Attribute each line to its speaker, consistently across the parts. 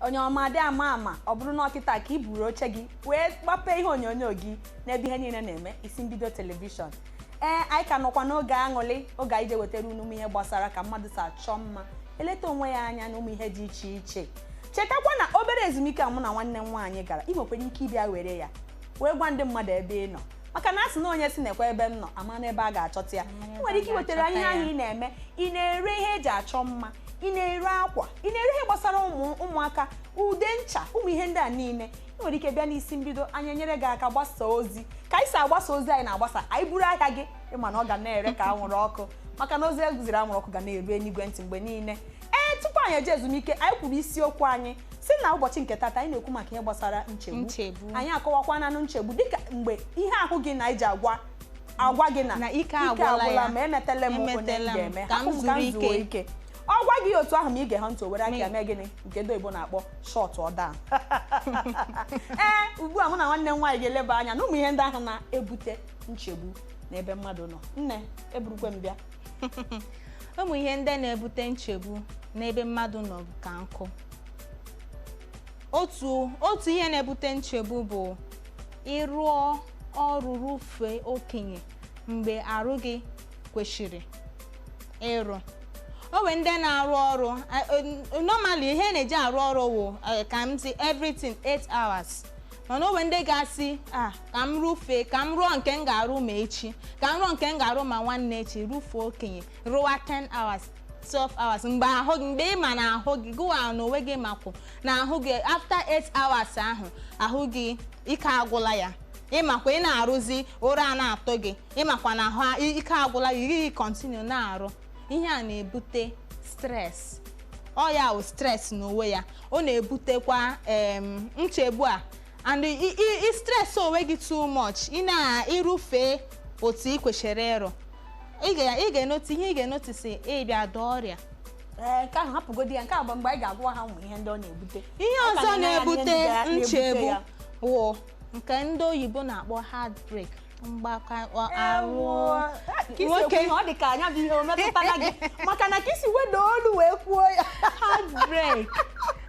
Speaker 1: onye ọma dị ama ọ bụrụ na ọkịta ka i buru oche gị wee gbapee ihe onyonyo gị n'ebe ihe niile na-eme isi mbido telivishọn. Anyị ka nọkwa n'oge aṅụrị, oge anyị je wetara unu ihe gbasara ka mmadụ si achọ mma, eleta onwe ya anya na ụmụ ihe dị iche iche. Chetakwa na obere ezumike a mụ na nwanne m nwaanyị gara, ị nwekwara ike ịbịa were ya wee gwa ndị mmadụ ebe ị nọ, maka na asị na onye si nekwa ebe m nọ ama n'ebe a ga-achọta ya. Ị nwere ike iwetara ihe ahụ ị na-eme. Ị na-ere ihe eji achọ mma, ị na-ere akwa, ị na-ere ihe gbasara ụmụaka, ude ncha, ụmụ ihe ndị a niile. Ị nwere ike bịa n'isi mbido, anyị enyere gị aka gbasa ozi ka anyị si agbasa ozi anyị na-agbasa, anyị buru ahịa gị ịma na ọ ga na-ere ka anwụrụ ọkụ, maka na ozi eguziri anwụrụ ọkụ ga na-eru enigwe ntị mgbe niile. Tupu anyị eje ezumike, anyị kwuru isiokwu anyị si na ụbọchị nke tata anyị na-ekwu maka ihe gbasara nchegbu. Anyị akọwakwana nchegbu dịka mgbe ihe ahụ gị na iji agwa gị na ike agwụla ma emetele m onye m ga-eme ka m zuo ike. Ọ gwa gị otu ahụ ma ị ga-ehụ ntị were aka mee gịnị nke ndị Igbo na-akpọ short or down. Ugbu a mụ na nwanne m nwaanyị ga-eleba anya na ụmụ ihe ndị ahụ na-ebute nchegbu n'ebe mmadụ nọ. Nne, eburukwe m bịa.
Speaker 2: Ụmụ ihe ndị na-ebute nchegbu n'ebe mmadụ nọ ka nkụ. Otu ihe na-ebute nchegbu bụ ịrụọ ọrụ rufee okenye mgbe arụ gị kwesịrị ịrụ. Onwe ndị na-arụ ọrụ normally ihe na-eji arụ ọrụ wụ ka m si everything 8 hours, mana onwe ndị ga-asị ka m rufee, ka m rụọ nke m ga-arụ ma echi, ka m rụọ nke m ga-arụ ma nwanne echi, rufee okenye rụwa 10 hours 12 hours mgbe ị ma na ahụ gị gụwa na onwe gị makwụ na ahụ gị after 8 hours ahụ gị ike agwụla ya, ịmakwa ị na-arụzi ụra a na-atọ gị, ịmakwa na ahụ ike agwụla gị, gị continue na-arụ. Ihe a na-ebute stress. Ọ ya bụ stress n'onwe ya, ọ na-ebutekwa nchegbu a, and i stress onwe gị too much, ị na-irufee otu ị kwesịrị ịrụ, ị ga-enotisi ịbịa dị ọrịa.
Speaker 1: Nke ahụ hapụgodi ya, nke a bụ mgbe anyị ga-agwa ha ụmụ ihe ndị ọ na-ebute.
Speaker 2: Ihe ọzọ na-ebute nchegbu wụ nke ndị oyibo na-akpọ heartbreak, mgbaka arụ.
Speaker 1: Nwoke ọ dị ka anya bụ ihe o metụtara gị maka na ka isi weda olu wee kwuo ya.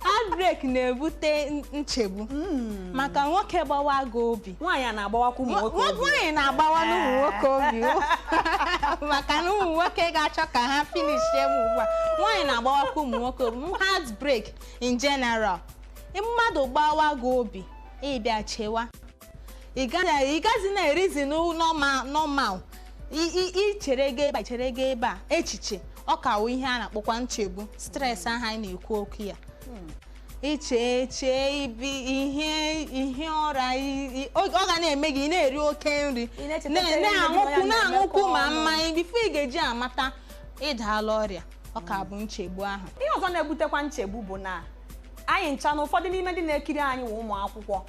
Speaker 2: Heartbreak na-ebute nchegbu maka nwoke gbawa gị obi.
Speaker 1: Nwaanyị na-agbawakwa ụmụ nwoke obi.
Speaker 2: Nwaanyị na-agbawa n'ụmụ nwoke obi maka na ụmụ nwoke ga-achọ ka ha finish emu ugbu a. Nwaanyị na-agbawakwa ụmụ nwoke obi. Heartbreak in general, mmadụ gbawa gị obi, ịbịa chewa, ị gazi na-erizi normal, ichere gị ebe a echiche ọ ka wụ ihe a na-akpọkwa nchegbu, stress ahụ anyị na-ekwu okwu ya. Iche ihe ọra ọ ga na-eme gị na-eri oke nri, na-aṅụkwu ma mmanya bifo ị ga-eji amata ịdala ọrịa, ọ ka bụ nchegbu ahụ.
Speaker 1: Ihe ọzọ na-ebutekwa nchegbu bụ na anyị ncha na ụfọdụ n'ime ndị na-ekiri anyị wụ ụmụ akwụkwọ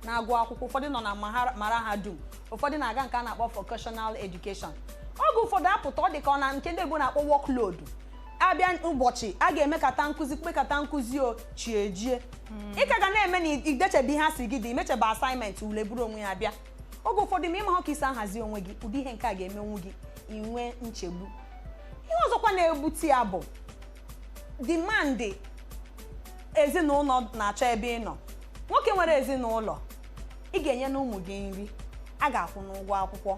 Speaker 1: na-agụ akwụkwọ, ụfọdụ nọ na mahadum, ụfọdụ na-aga nke a na-akpọ vocational education. Oge ụfọdụ apụta ọ dị ka ọ na nke ndị Igbo na-akpọ workload. Abịa ụbọchị a ga-emekata nkụzi, kpekata nkụzi o chi ejie, ị ka ga na-eme na idechebe ihe a sị gị dị, imechebe assignment ule buru onwe ya bịa. Oge ụfọdụ ma ịma ha ka isi ahazi onwe gị, ụdị ihe nke a ga-emenwu gị inwe nchegbu. Ihe ọzọkwa na-ebute ya bụ demand ezinụlọ na-achọ ebe ị nọ. Nwoke nwere ezinụlọ, ị ga-enye na ụmụ gị nri, a ga-akwụ n'ụgwọ akwụkwọ,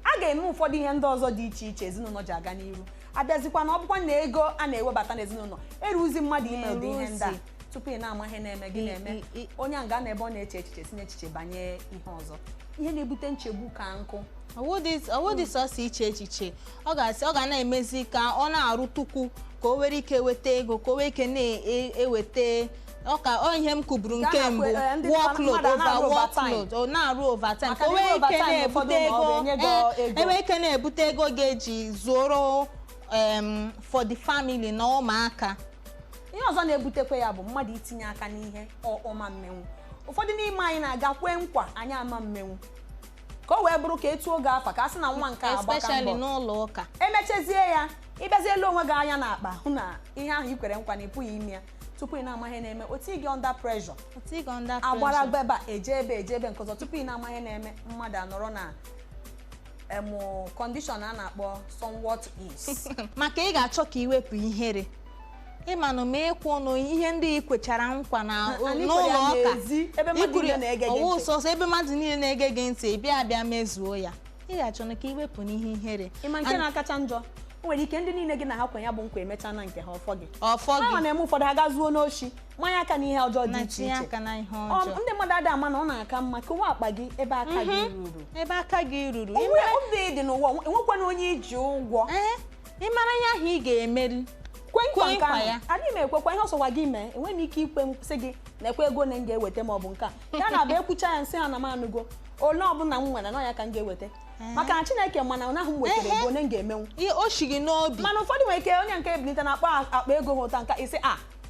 Speaker 1: a ga-eme ụfọdụ ihe ndị ọzọ dị iche iche ezinụlọ ji aga n'iru. Abịazikwa na ọ bụkwa na ego a na-ewebata n'ezinụlọ eruzi mmadụ ime ụdị ihe ndị a, tupu ị na-ama ihe na-eme gị na-eme onye a ga na-ebe ọ na-eche echiche si n'echiche banye ihe ọzọ. Ihe na-ebute nchegbu ka nkụ.
Speaker 2: Ọwụdị sọsọ iche echiche, ọ ga na-emezi ka ọ na-arụ tukwu ka o nwere ike weta ego, ka o nwere ike na-eweta ọka ihe m kwuburu nke mbụ, workload ọ na-arụ overtime ka o nwee ike na-ebute ego, enwee ike na-ebute ego ga-eji zụrụ for the family na ụmụaka.
Speaker 1: Ihe ọzọ na-ebutekwa ya bụ mmadụ itinye aka n'ihe ọma mmenwu. Ụfọdụ n'ime anyị na-aga kwee nkwa anyị ama mmenwu ka o wee bụrụ ka etu oge afa ka a sị na nwa nke agbaka mbọ,
Speaker 2: especially n'ụlọ ụka.
Speaker 1: Emechezie ya, ịbịaziela onwe gị anya n'akpa hụ na ihe ahụ i kwere nkwa na ịpụghị ime ya, tupu ị na-ama ihe na-eme, oti gị under pressure, agbara gbeba eje ebe nke ọzọ, tupu ị na-ama ihe na-eme, mmadụ anọrọ na condition a na-akpọ somewhat is.
Speaker 2: Maka ị ga-achọ ka iwepụ ihere, ịma na ma ekwu na ihe ndị i kwechara nkwa na
Speaker 1: Anyị
Speaker 2: n'ụlọ
Speaker 1: kwere ya
Speaker 2: ụka
Speaker 1: n'ezi, ebe mmadụ niile na-ege gị
Speaker 2: ọwụ
Speaker 1: ntị.
Speaker 2: sọsọ ebe mmadụ niile na-ege gị ntị bịa mezuo ya ị ga-achọ na ka iwepụ n'ihe ihere
Speaker 1: ịma nke na-akacha njọ o nwere ike ndị niile gị na ha kwenye bụ nkwa emecha na nke ha ọfọ gị
Speaker 2: ọfọ
Speaker 1: ha
Speaker 2: gị
Speaker 1: na-eme ụfọdụ ha gazuo n'oshi manye aka n'ihe ọjọọ dị
Speaker 2: na
Speaker 1: iche
Speaker 2: tinye
Speaker 1: iche
Speaker 2: aka na ihe ọjọọ
Speaker 1: ndị mmadụ ada ama na ọ na-aka mma kewa akpa gị ebe aka gị ruru
Speaker 2: ebe aka gị ruru
Speaker 1: obi dị n'ụwa enwekwana onye iji ụgwọ
Speaker 2: ịmara ihe ahụ ị ga-emeri
Speaker 1: kwe nkwa
Speaker 2: Kwe
Speaker 1: nke
Speaker 2: nkwa
Speaker 1: ahụ
Speaker 2: ya.
Speaker 1: adịghị m ekwekwa ihe ọsọkwa gị mee enweghị m ike ikwe sị gị na ekwe ego na m ga-eweta ma ọ bụ nke a ya na abụ ekwucha ya nsị ha na m anụgo ole ọbụla m nwere na ya ka m ga-eweta maka na Chineke mana na ahụ m wetara ego ole m ga-emenwu
Speaker 2: o shi gị n'obi
Speaker 1: mana ụfọdụ nwere ike onye nke ebilite na akpa akpa ego ha ụta nka isi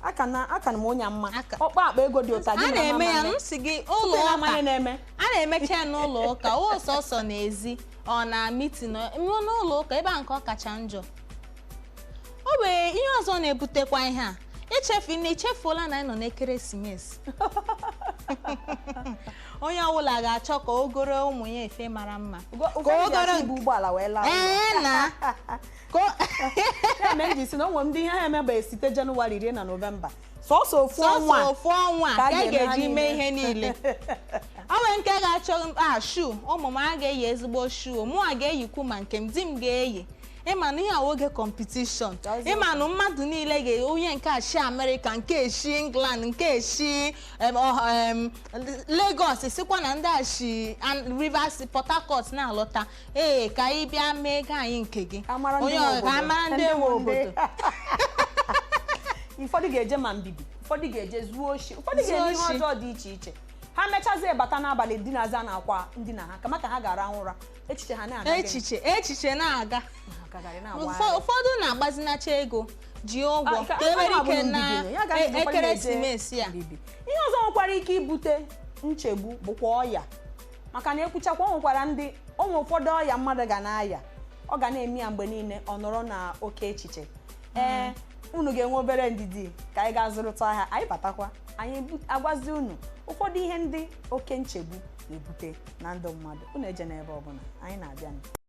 Speaker 1: aka na m onye mma ọkpa akpa ego dị ụta
Speaker 2: a
Speaker 1: gị
Speaker 2: na-eme ya nsị gị ụlọ ụka
Speaker 1: na-eme
Speaker 2: a na-emecha ya n'ụlọ ụka sọsọ n'ezi ọ na mitin n'ụlọ ụka ebe a nke ọ kacha njọ ọ bụ ihe ọzọ na-ebutekwa ihe a ichefuola na anyị nọ n'ekeresimesi onye ọbụla ga-achọ ka o goro ụmụ ya efe mara mma
Speaker 1: ka ogoro bụ ụgbọala wee laa
Speaker 2: na
Speaker 1: ya mere m ji si na onwe ndị ihe ha emebe site Jenụwarị rie na Nọvemba sọsọ ofu ọnwa
Speaker 2: ka a ga-eji mee ihe niile ọ nwere nke ga-achọ shuu ụmụ m a ga-eyi ezigbo shuu mụ a ga-eyikwu ma nke m di m ga-eyi ịma na ihe a oge kọmpetishọn ịma na mmadụ niile ga onye nke a shi Amerịka nke eshi England nke eshi Lagos sikwa na ndị a shi Rivers Port Harcourt na-alọta ka anyị bịa mee ego anyị nke gị onye ọga amara ndị nwe obodo
Speaker 1: ụfọdụ ga-eje ma mbibi ụfọdụ ga-eje zuo oshi ụfọdụ ga-eme ihe ọjọọ dị iche iche ha mechazie bata n'abalị dinaza na akwa ndina ha kama ka ha ga-arahụ ụra echiche ha na-aga
Speaker 2: echiche na-aga ụfọdụ na-agbazinacha ego ji ụgwọ ka enwere ike na ekeresimesi a
Speaker 1: ihe ọzọ nwekwara ike ibute nchegbu bụkwa ọya maka na ekwuchakwa o nwekwara ndị ụmụ ụfọdụ ọya mmadụ ga na-aya ọ ga na-eme ya mgbe niile ọ nọrọ na oke echiche unu ga-enwe obere ndidi ka anyị ga-azụrụta ahịa anyị batakwa anyị agwazi unu ụfọdụ ihe ndị oke nchegbu na-ebute na ndụ mmadụ unu eje n'ebe ọbụla anyị na-abịa